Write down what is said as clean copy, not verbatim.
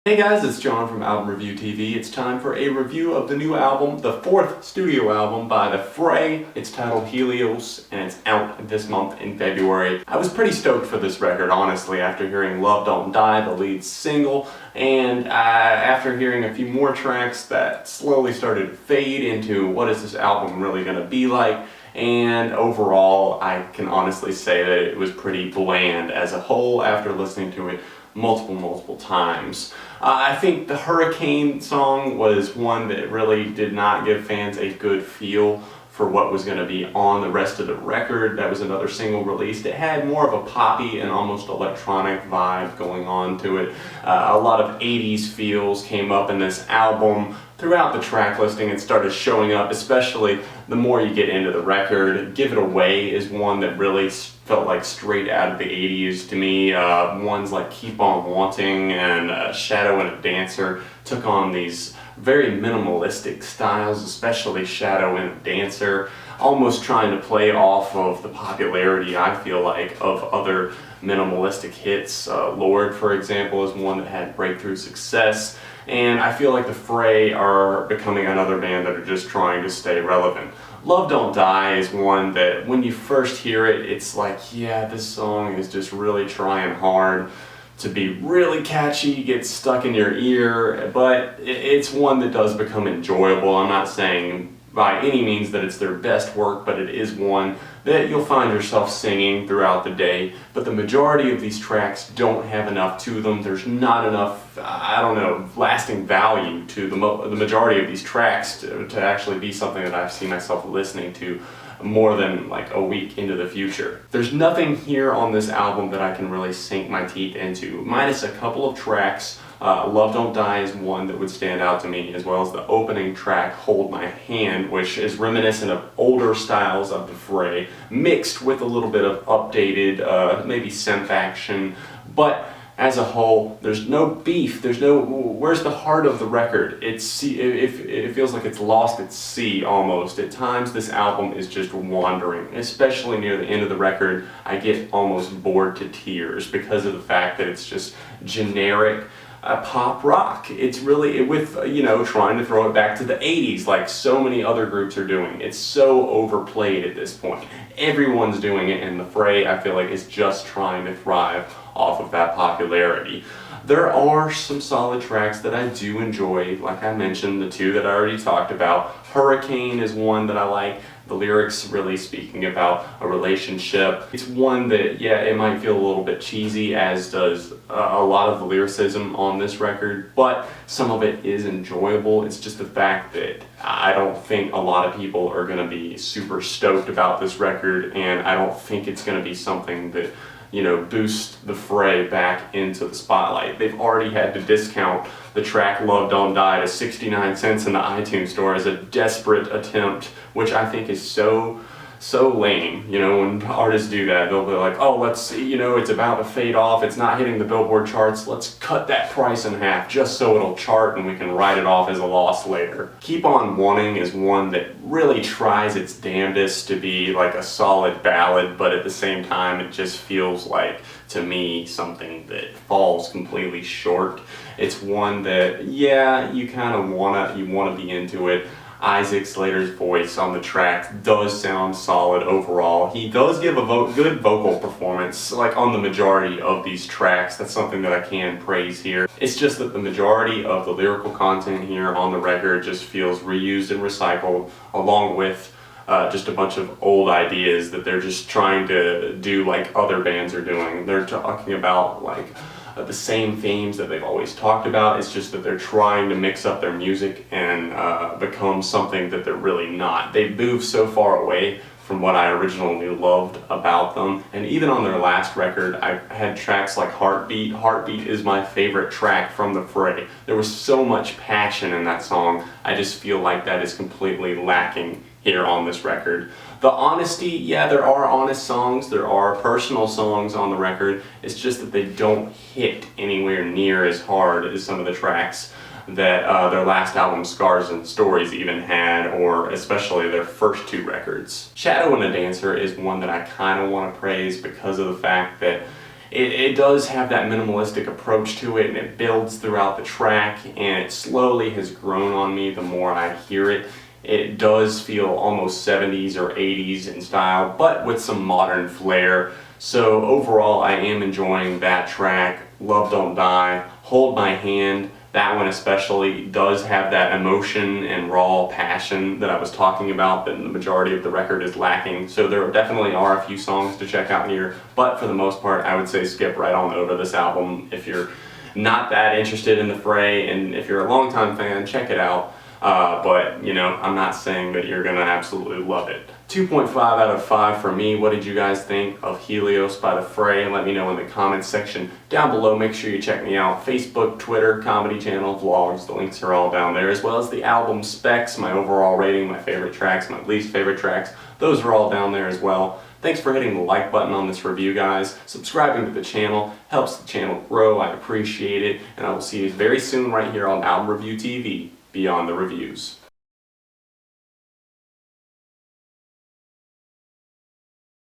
Hey guys, it's John from Album Review TV. It's time for a review of the new album, the fourth studio album by the Fray. It's titled Helios, and it's out this month in February. I was pretty stoked for this record, honestly, after hearing Love Don't Die, the lead single, and after hearing a few more tracks that slowly started to fade into what is this album really going to be like. And overall, I can honestly say that it was pretty bland as a whole after listening to it multiple times. I think the Hurricane song was one that really did not give fans a good feel for what was going to be on the rest of the record. That was another single released. It had more of a poppy and almost electronic vibe going on to it. A lot of 80s feels came up in this album. Throughout the track listing, it started showing up, especially the more you get into the record. Give It Away is one that really felt like straight out of the 80s to me. Ones like Keep On Wanting and Shadow and a Dancer took on these very minimalistic styles, especially Shadow and a Dancer, almost trying to play off of the popularity, I feel like, of other minimalistic hits. Lord, for example, is one that had breakthrough success. And I feel like the Fray are becoming another band that are just trying to stay relevant. Love Don't Die is one that when you first hear it, it's like, yeah, this song is just really trying hard to be really catchy, get stuck in your ear, but it's one that does become enjoyable. I'm not saying by any means that it's their best work, but it is one that you'll find yourself singing throughout the day. But the majority of these tracks don't have enough to them. There's not enough, lasting value to the majority of these tracks to actually be something that I've seen myself listening to more than like a week into the future. There's nothing here on this album that I can really sink my teeth into, minus a couple of tracks. Love Don't Die is one that would stand out to me, as well as the opening track, Hold My Hand, which is reminiscent of older styles of the Fray, mixed with a little bit of updated, maybe synth action, but as a whole, there's no beef, where's the heart of the record? It feels like it's lost at sea almost. At times this album is just wandering, especially near the end of the record. I get almost bored to tears because of the fact that it's just generic pop rock. It's really trying to throw it back to the 80s like so many other groups are doing. It's so overplayed at this point. Everyone's doing it, and the Fray, I feel like, is just trying to thrive off of that popularity. There are some solid tracks that I do enjoy, like I mentioned, the two that I already talked about. Hurricane is one that I like. The lyrics really speaking about a relationship. It's one that, yeah, it might feel a little bit cheesy, as does a lot of the lyricism on this record, but some of it is enjoyable. It's just the fact that I don't think a lot of people are going to be super stoked about this record, and I don't think it's going to be something that boost the Fray back into the spotlight. They've already had to discount the track Love Don't Die to 69 cents in the iTunes store as a desperate attempt, which I think is so lame. When artists do that, they'll be like, oh, it's about to fade off, it's not hitting the Billboard charts, let's cut that price in half just so it'll chart and we can write it off as a loss later. Keep On Wanting is one that really tries its damnedest to be like a solid ballad, but at the same time it just feels like, to me, something that falls completely short. It's one that, yeah, you kind of wanna be into it. Isaac Slater's voice on the track does sound solid overall. He does give a good vocal performance, like on the majority of these tracks. That's something that I can praise here. It's just that the majority of the lyrical content here on the record just feels reused and recycled, along with just a bunch of old ideas that they're just trying to do like other bands are doing. They're talking about like the same themes that they've always talked about. It's just that they're trying to mix up their music and become something that they're really not. They've moved so far away from what I originally loved about them. And even on their last record, I had tracks like Heartbeat. Heartbeat is my favorite track from the Fray. There was so much passion in that song. I just feel like that is completely lacking here on this record. The honesty, yeah, there are honest songs, there are personal songs on the record. It's just that they don't hit anywhere near as hard as some of the tracks that their last album, Scars and Stories, even had, or especially their first two records. Shadow and a Dancer is one that I kind of want to praise because of the fact that it does have that minimalistic approach to it, and it builds throughout the track, and it slowly has grown on me the more I hear it. It does feel almost 70s or 80s in style, but with some modern flair. So overall, I am enjoying that track. Love Don't Die, Hold My Hand. That one especially does have that emotion and raw passion that I was talking about that the majority of the record is lacking. So there definitely are a few songs to check out here, but for the most part, I would say skip right on over this album if you're not that interested in the Fray, and if you're a longtime fan, check it out. But, you know, I'm not saying that you're gonna absolutely love it. 2.5 out of 5 for me. What did you guys think of Helios by the Fray? Let me know in the comments section down below. Make sure you check me out. Facebook, Twitter, comedy channel, vlogs. The links are all down there, as well as the album specs, my overall rating, my favorite tracks, my least favorite tracks. Those are all down there as well. Thanks for hitting the like button on this review, guys. Subscribing to the channel helps the channel grow. I appreciate it. And I will see you very soon right here on Album Review TV. Beyond the Reviews.